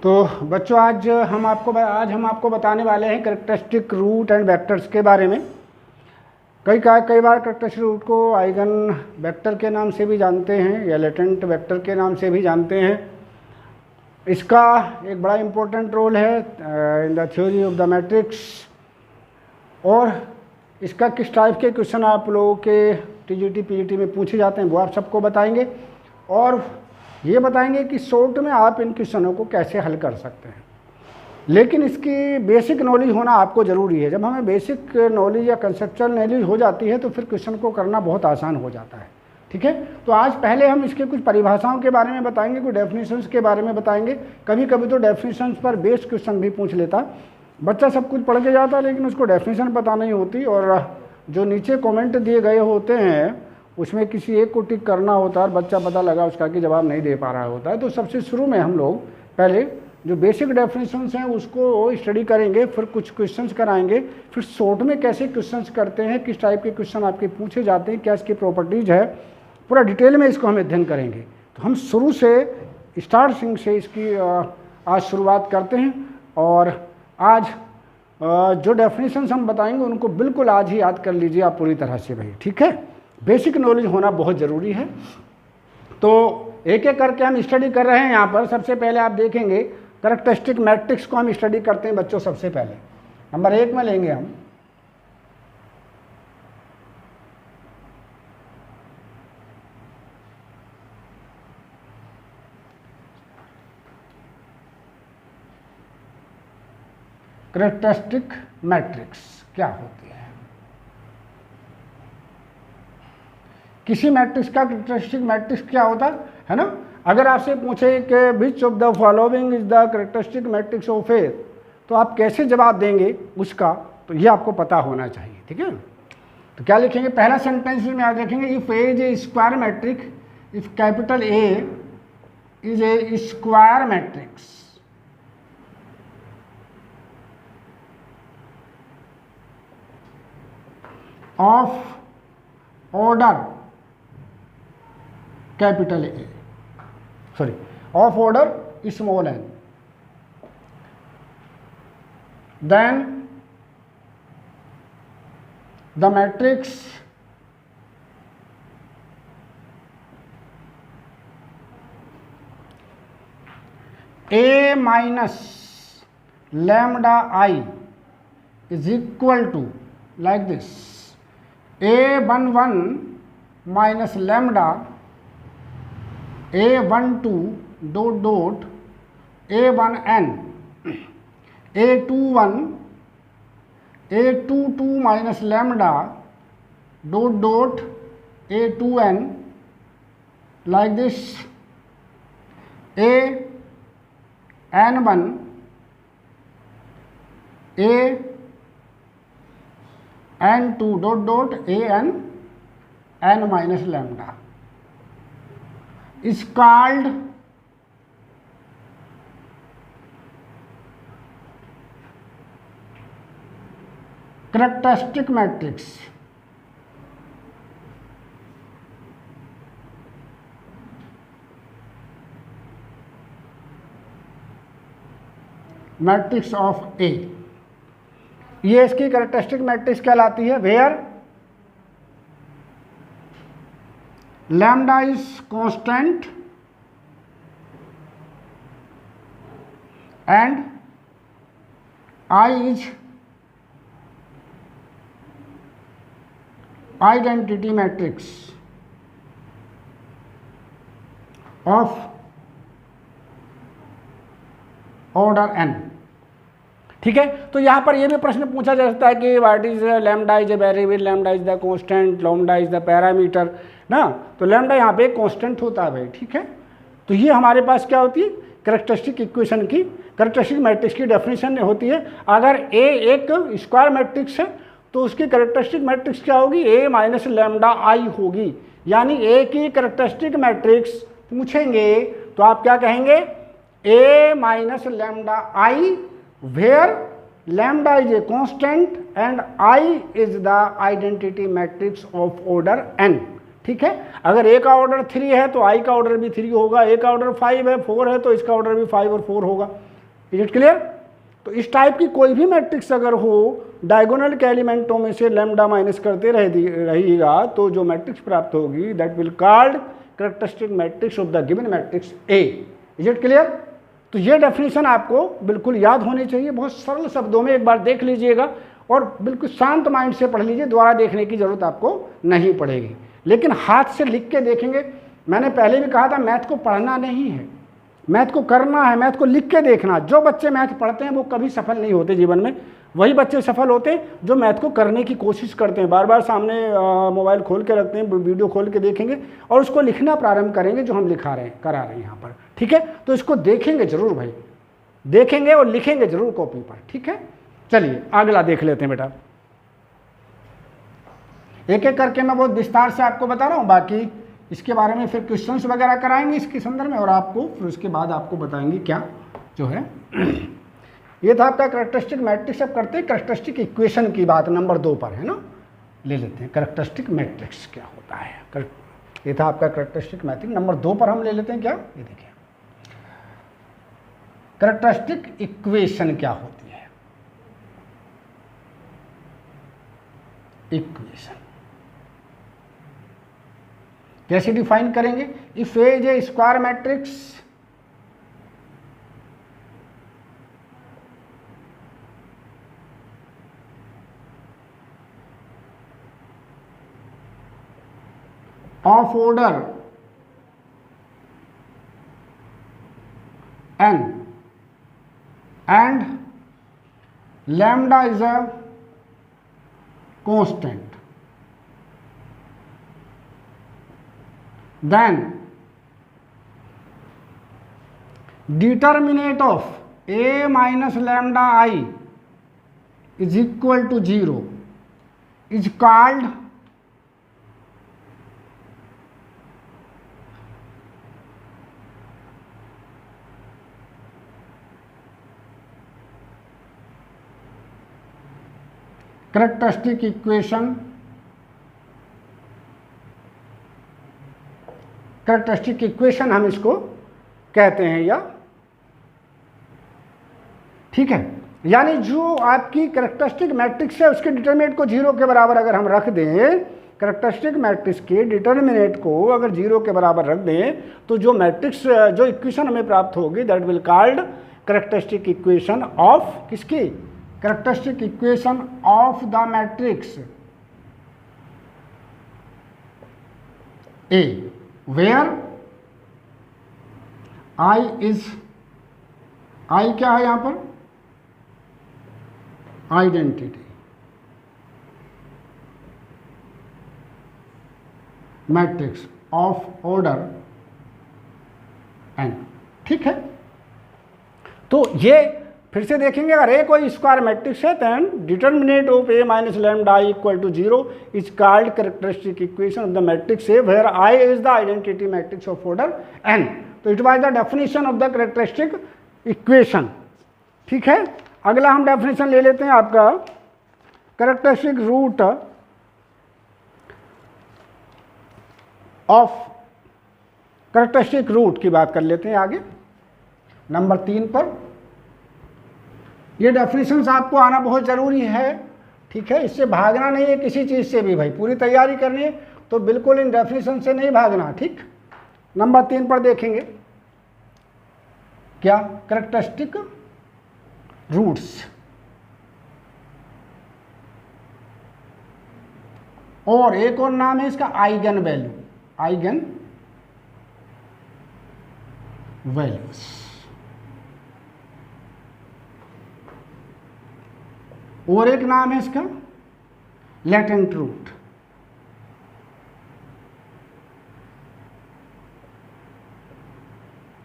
तो बच्चों आज हम आपको बताने वाले हैं कैरेक्टरिस्टिक रूट एंड वेक्टर्स के बारे में। कई बार कैरेक्टरिस्टिक रूट को आइगन वेक्टर के नाम से भी जानते हैं या लेटेंट वेक्टर के नाम से भी जानते हैं। इसका एक बड़ा इम्पोर्टेंट रोल है in the theory of the matrix. और इसका किस टाइप के क्वेश्चन आप लोगों के टीजीटी पीजीटी में पूछे जाते हैं वो आप सबको बताएंगे, और ये बताएंगे कि शॉर्ट में आप इन क्वेश्चनों को कैसे हल कर सकते हैं। लेकिन इसकी बेसिक नॉलेज होना आपको ज़रूरी है। जब हमें बेसिक नॉलेज या कंसेप्चुअल नॉलेज हो जाती है तो फिर क्वेश्चन को करना बहुत आसान हो जाता है। ठीक है, तो आज पहले हम इसके कुछ परिभाषाओं के बारे में बताएंगे, कुछ डेफिनेशंस के बारे में बताएंगे। कभी कभी तो डेफिनेशंस पर बेस्ड क्वेश्चन भी पूछ लेता। बच्चा सब कुछ पढ़ के जाता लेकिन उसको डेफिनेशन पता नहीं होती, और जो नीचे कमेंट दिए गए होते हैं उसमें किसी एक को टिक करना होता है और बच्चा पता लगा उसका कि जवाब नहीं दे पा रहा होता है। तो सबसे शुरू में हम लोग पहले जो बेसिक डेफिनेशंस हैं उसको स्टडी करेंगे, फिर कुछ क्वेश्चंस कराएंगे, फिर शॉर्ट में कैसे क्वेश्चंस करते हैं, किस टाइप के क्वेश्चन आपके पूछे जाते हैं, क्या इसकी प्रॉपर्टीज़ है, पूरा डिटेल में इसको हम अध्ययन करेंगे। तो हम शुरू से स्टार्टिंग से इसकी आज शुरुआत करते हैं। और आज जो डेफिनेशंस हम बताएंगे उनको बिल्कुल आज ही याद कर लीजिए आप पूरी तरह से भाई। ठीक है, बेसिक नॉलेज होना बहुत ज़रूरी है। तो एक एक करके हम स्टडी कर रहे हैं। यहाँ पर सबसे पहले आप देखेंगे कैरेक्टरिस्टिक मैट्रिक्स को हम स्टडी करते हैं बच्चों। सबसे पहले नंबर 1 में लेंगे हम कैरेक्टरिस्टिक मैट्रिक्स क्या होती है। किसी मैट्रिक्स का कैरेक्टरिस्टिक मैट्रिक्स क्या होता है ना। अगर आपसे पूछे कि which of the following is the characteristic matrix of A, तो आप कैसे जवाब देंगे उसका, तो ये आपको पता होना चाहिए। ठीक है, तो क्या लिखेंगे, पहला सेंटेंस में याद रखेंगे, if A is a square matrix, if capital A is a square matrix of order capital A, sorry of order small N, then the matrix A minus lambda I is equal to like this, A11 minus lambda A12 dot dot A1n, A22 minus lambda dot dot A2n like this, AN1 AN2 dot dot AN minus lambda is called characteristic matrix. Matrix of A, ये इसकी characteristic matrix कहलाती है, where lambda is constant and I is identity matrix of order n। ठीक है, तो यहाँ पर यह भी प्रश्न पूछा जा सकता है कि what is lambda is a variable, lambda is the constant, lambda is the parameter ना। तो लैम्डा यहाँ पे कांस्टेंट होता है भाई। ठीक है, तो ये हमारे पास क्या होती है, कैरेक्टरिस्टिक इक्वेशन की, कैरेक्टरिस्टिक मैट्रिक्स की डेफिनेशन होती है। अगर ए एक स्क्वायर मैट्रिक्स है तो उसकी कैरेक्टरिस्टिक मैट्रिक्स क्या होगी, ए माइनस लैम्डा आई होगी। यानी ए की कैरेक्टरिस्टिक मैट्रिक्स पूछेंगे तो आप क्या कहेंगे, A minus lambda I where lambda is a constant and I is the identity matrix of order n। ठीक है, अगर a का ऑर्डर 3 है तो i का ऑर्डर भी 3 होगा, a का ऑर्डर 5 है 4 है तो इसका ऑर्डर भी 5 और 4 होगा। Is it clear? तो इस टाइप की कोई भी मैट्रिक्स अगर हो, डायगोनल के एलिमेंटों में से लैम्डा माइनस करते रहिएगा तो जो मैट्रिक्स प्राप्त होगी that will called characteristic matrix of the given matrix A. Is it clear? तो ये डेफिनेशन आपको बिल्कुल याद होनी चाहिए, बहुत सरल शब्दों में एक बार देख लीजिएगा और बिल्कुल शांत माइंड से पढ़ लीजिए, दोबारा देखने की जरूरत आपको नहीं पड़ेगी। लेकिन हाथ से लिख के देखेंगे, मैंने पहले भी कहा था मैथ को पढ़ना नहीं है, मैथ को करना है, मैथ को लिख के देखना। जो बच्चे मैथ पढ़ते हैं वो कभी सफल नहीं होते जीवन में, वही बच्चे सफल होते हैं जो मैथ को करने की कोशिश करते हैं, बार बार सामने मोबाइल खोल के रखते हैं, वीडियो खोल के देखेंगे और उसको लिखना प्रारंभ करेंगे जो हम लिखा रहे हैं, करा रहे हैं यहाँ पर। ठीक है, तो इसको देखेंगे जरूर भाई, देखेंगे और लिखेंगे जरूर कॉपी पर। ठीक है, चलिए अगला देख लेते हैं बेटा। एक एक करके मैं बहुत विस्तार से आपको बता रहा हूँ, बाकी इसके बारे में फिर क्वेश्चंस वगैरह कराएंगे इसके संदर्भ में और आपको फिर उसके बाद आपको बताएंगे क्या जो है। ये था आपका कैरेक्टरिस्टिक मैट्रिक्स। अब करते हैं कैरेक्टरिस्टिक इक्वेशन की बात, नंबर 2 पर है ना, ले लेते हैं कैरेक्टरिस्टिक मैट्रिक्स क्या होता है। ये था आपका कैरेक्टरिस्टिक मैट्रिक्स। नंबर 2 पर हम ले लेते हैं क्या, ये देखिए कैरेक्टरिस्टिक इक्वेशन क्या होती है। इक्वेशन कैसे डिफाइन करेंगे? If A is a square matrix of order n and lambda is a constant, then determinant of a minus lambda I is equal to 0 is called characteristic equation. Characteristic equation हम इसको कहते हैं, या ठीक है, यानी जो आपकी कैरेक्टरिस्टिक मैट्रिक्स है उसके डिटरमिनेंट को 0 के बराबर अगर हम रख दें, कैरेक्टरिस्टिक मैट्रिक्स के डिटरमिनेंट को अगर 0 के बराबर रख दें तो जो मैट्रिक्स जो इक्वेशन हमें प्राप्त होगी that will called characteristic equation of किसकी? Characteristic equation of the matrix A where I is, I क्या है यहां पर? Identity matrix of order n. ठीक है, तो ये फिर से देखेंगे, अगर ए कोई स्क्वायर मैट्रिक्स है then determinant of A minus lambda I equal to 0 is called characteristic equation of the matrix A where I is the identity matrix of order n. तो it was the definition of the characteristic equation. ठीक है, अगला हम definition ले लेते हैं आपका characteristic root of, characteristic root की बात कर लेते हैं आगे नंबर 3 पर। ये डेफिनेशंस आपको आना बहुत ज़रूरी है। ठीक है, इससे भागना नहीं है किसी चीज़ से भी भाई, पूरी तैयारी करनी है तो बिल्कुल इन डेफिनेशन से नहीं भागना। ठीक, नंबर 3 पर देखेंगे क्या, कैरेक्टरिस्टिक रूट्स और एक और नाम है इसका आइगन वैल्यू, आइगन वैल्यूज। और एक नाम है इसका लेटेंट रूट।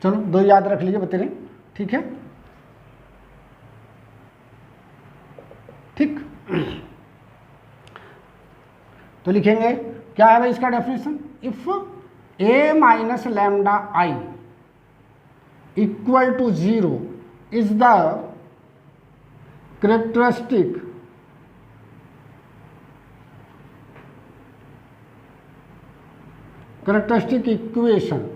चलो 2 याद रख लीजिए बते रहे। ठीक है, ठीक, तो लिखेंगे क्या है भाई इसका definition? If A minus lambda I equal to 0 is the characteristic equation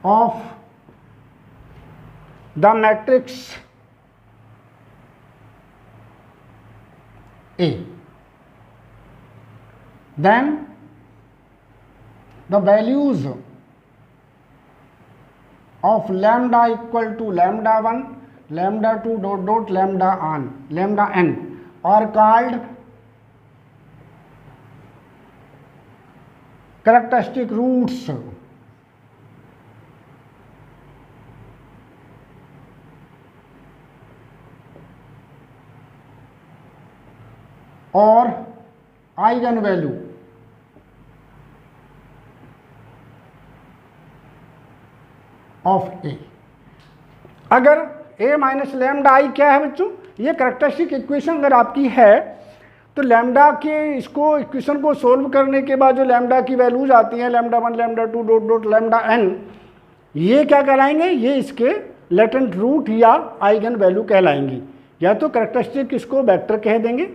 of the matrix A, then the values of lambda equal to lambda 1, lambda 2 dot dot lambda n are called characteristic roots और eigen value of ए। अगर ए minus lambda आई क्या है बच्चों, ये characteristic equation अगर आपकी है तो लैम्डा के इसको इक्वेशन को सोल्व करने के बाद जो लैम्डा की वैल्यूज आती हैं lambda 1 lambda 2 dot dot lambda n, ये क्या कहलाएंगे, ये इसके लेटेंट रूट या आइगन वैल्यू कहलाएंगी। या तो कैरेक्टरिस्टिक इसको वेक्टर कह देंगे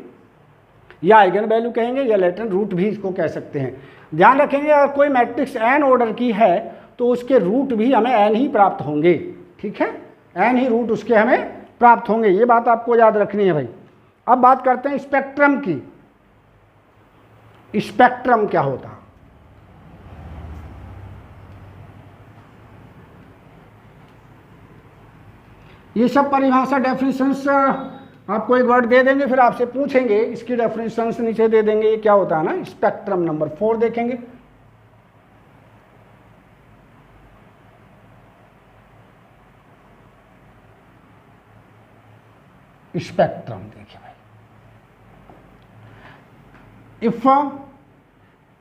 या आइगन वैल्यू कहेंगे या लेटेंट रूट भी इसको कह सकते हैं। ध्यान रखेंगे अगर कोई मैट्रिक्स n ऑर्डर की है तो उसके रूट भी हमें n ही प्राप्त होंगे, ठीक है, n ही रूट उसके हमें प्राप्त होंगे, ये बात आपको याद रखनी है भाई। अब बात करते हैं स्पेक्ट्रम की। स्पेक्ट्रम क्या होता है? ये सब परिभाषा डेफिनेशंस आपको एक वर्ड दे देंगे, फिर आपसे पूछेंगे इसकी डेफिनेशंस नीचे दे देंगे ये क्या होता है ना। स्पेक्ट्रम नंबर 4 देखेंगे। स्पेक्ट्रम देखिए भाई, if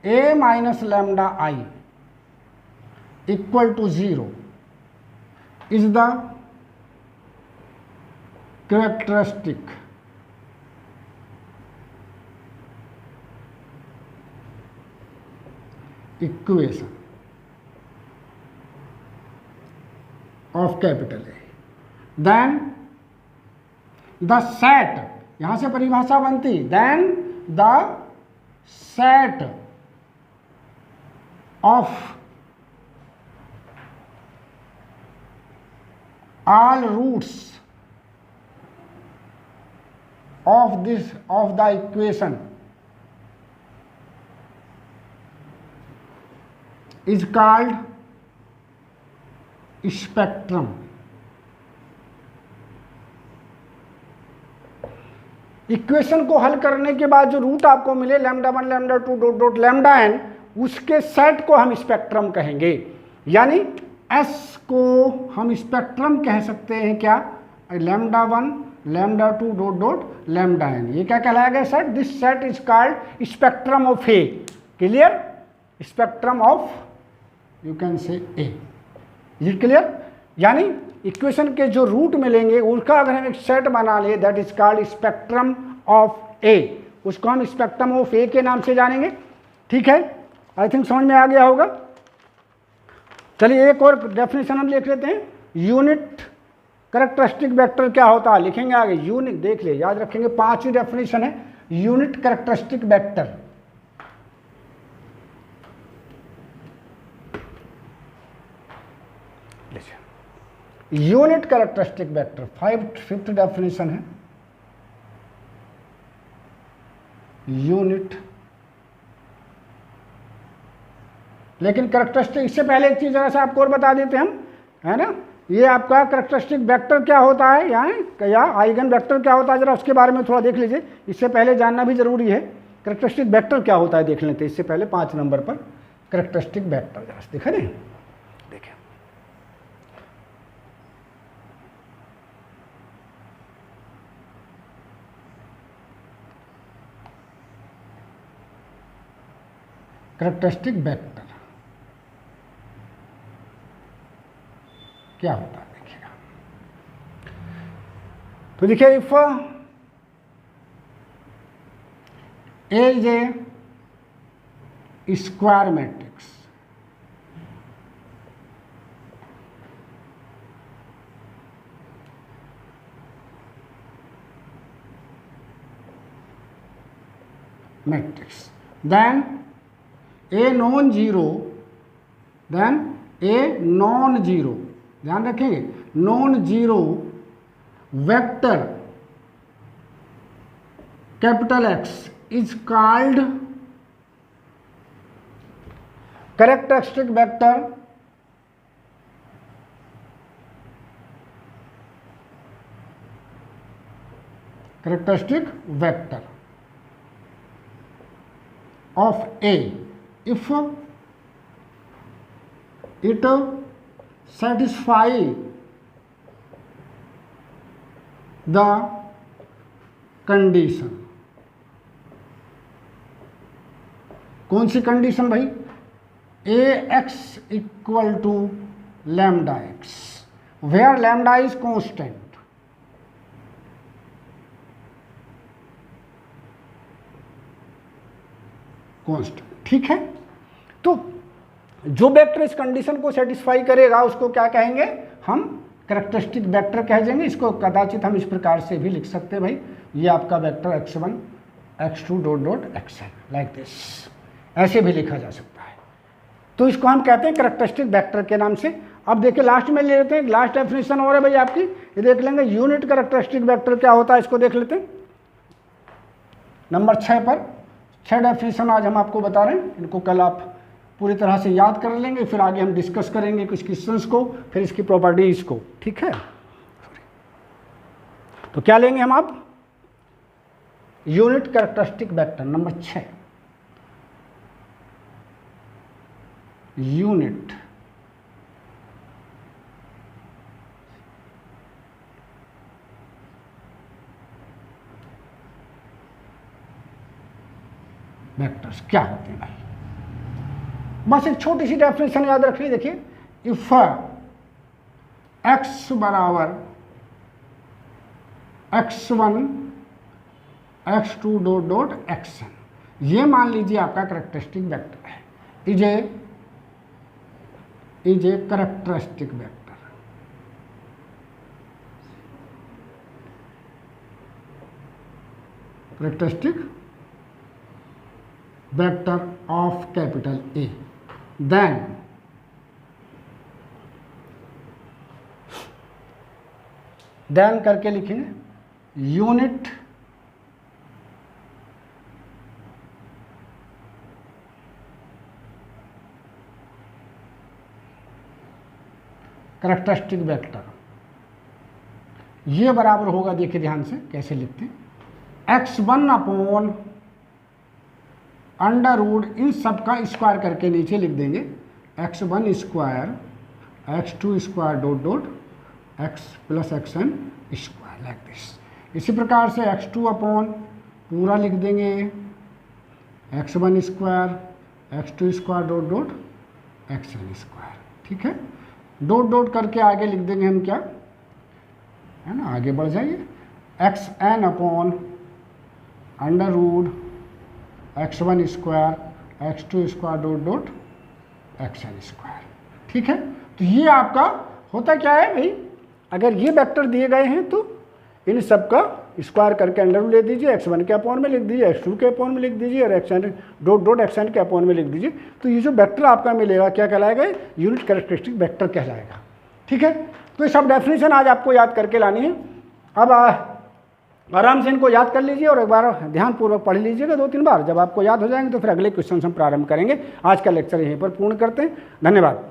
A minus lambda I equal to 0 is the characteristic equation of capital A, then the set, यहां से परिभाषा बनती, then the set of all roots of the equation is called spectrum। Equation को हल करने के बाद जो रूट आपको मिले lambda 1 lambda 2 dot dot lambda n, उसके सेट को हम स्पेक्ट्रम कहेंगे। यानी S को हम स्पेक्ट्रम कह सकते हैं क्या, lambda 1 lambda 2 dot dot lambda n, ये क्या कहलाएगा set, this set is called spectrum of A. Clear, spectrum of you can say A, is it clear. यानी इक्वेशन के जो रूट मिलेंगे उसका अगर हम एक सेट बना ले that is called spectrum of A, उसको हम स्पेक्ट्रम ऑफ ए के नाम से जानेंगे, ठीक है। आई थिंक समझ में आ गया होगा। चलिए एक और डेफिनेशन हम लिख लेते हैं। यूनिट कैरेक्टरिस्टिक वेक्टर क्या होता है, लिखेंगे आगे। यूनिट देख ले, याद रखेंगे 5 ही डेफिनेशन है। Unit characteristic vector, unit characteristic vector 5th definition है यूनिट। लेकिन कैरेक्टरिस्टिक, इससे पहले एक चीज जरा सा आपको और बता देते हम, है ना। ये आपका कैरेक्टरिस्टिक वेक्टर क्या होता है या आइगन वेक्टर क्या होता है, जरा उसके बारे में थोड़ा देख लीजिए। इससे पहले जानना भी जरूरी है कैरेक्टरिस्टिक वेक्टर क्या होता है, देख लेते हैं इससे पहले। 5 नंबर पर कैरेक्टरिस्टिक वेक्टर जरा देखा नहीं, देखें। कैरेक्टरिस्टिक वेक्टर क्या होता है देखिएगा। तो देखिए, if A is a square matrix, then a non zero, then a non zero, ध्यान रखेंगे। Non zero vector capital X is called characteristic vector of A if it satisfy the condition। कौन सी कंडीशन भाई? Ax equal to lambda x where lambda is constant। ठीक है, तो जो vector इस कंडीशन को सेटिस्फाई करेगा उसको क्या कहेंगे हम? कैरेक्टरिस्टिक वेक्टर कह देंगे। इसको कदाचित हम इस प्रकार से भी लिख सकते हैं भाई, ये आपका vector x1 x2 dot dot xn like this, ऐसे भी लिखा जा सकता है। तो इसको हम कहते हैं कैरेक्टरिस्टिक वेक्टर के नाम से। अब देखिए लास्ट में ले लेते हैं, लास्ट डेफिनेशन और है भाई आपकी, ये देख लेंगे यूनिट कैरेक्टरिस्टिक वेक्टर क्या होता है, इसको देख लेते हैं नंबर 6 पर। 6 डेफिनेशन आज हम आपको बता रहे हैं, इनको कल आप पूरी तरह से याद कर लेंगे, फिर आगे हम डिस्कस करेंगे कुछ क्वेश्चंस को, फिर इसकी प्रॉपर्टीज को। ठीक है, तो क्या लेंगे हम आप? Unit characteristic vector number 6, unit vectors क्या होते हैं भाई? बस एक छोटी सी डेफिनेशन याद रखिए। देखिए, इफ x बराबर x1 x2 dot dot xn, ये मान लीजिए आपका कैरेक्टरिस्टिक वेक्टर है, is a characteristic vector. Characteristic vector of capital A, then करके लिखेंगे यूनिट कैरेक्टरिस्टिक वेक्टर, ये बराबर होगा, देखिए ध्यान से कैसे लिखते हैं, x1 अपॉन अंडर रूट इन सब का स्क्वायर करके नीचे लिख देंगे x1 square x2 square dot dot x plus xn square like this. इसी प्रकार से x2 अपॉन पूरा लिख देंगे x1 square x2 square dot dot xn square. ठीक है, डॉट डॉट करके आगे लिख देंगे हम क्या है ना, आगे बढ़ जाइए, xn upon under root x1 square x2 square dot dot xn square. ठीक है, तो ये आपका होता क्या है भाई, अगर ये वेक्टर दिए गए हैं तो इन सब का स्क्वायर करके अंडर रूट ले दीजिए, x1 के अपॉन में लिख दीजिए, x2 के अपॉन में लिख दीजिए और xn डॉट डॉट xn के अपॉन में लिख दीजिए। तो ये जो वेक्टर आपका मिलेगा क्या कहलाएगा? यूनिट कैरेक्टरिस्टिक वेक्टर कहलाएगा। ठीक है, तो ये सब डेफिनेशन आज आपको याद करके लानी है। अब आराम से इनको याद कर लीजिए और एक बार ध्यानपूर्वक पढ़ लीजिएगा 2-3 बार। जब आपको याद हो जाएंगे तो फिर अगले क्वेश्चन हम प्रारंभ करेंगे। आज का लेक्चर यहीं पर पूर्ण करते हैं। धन्यवाद।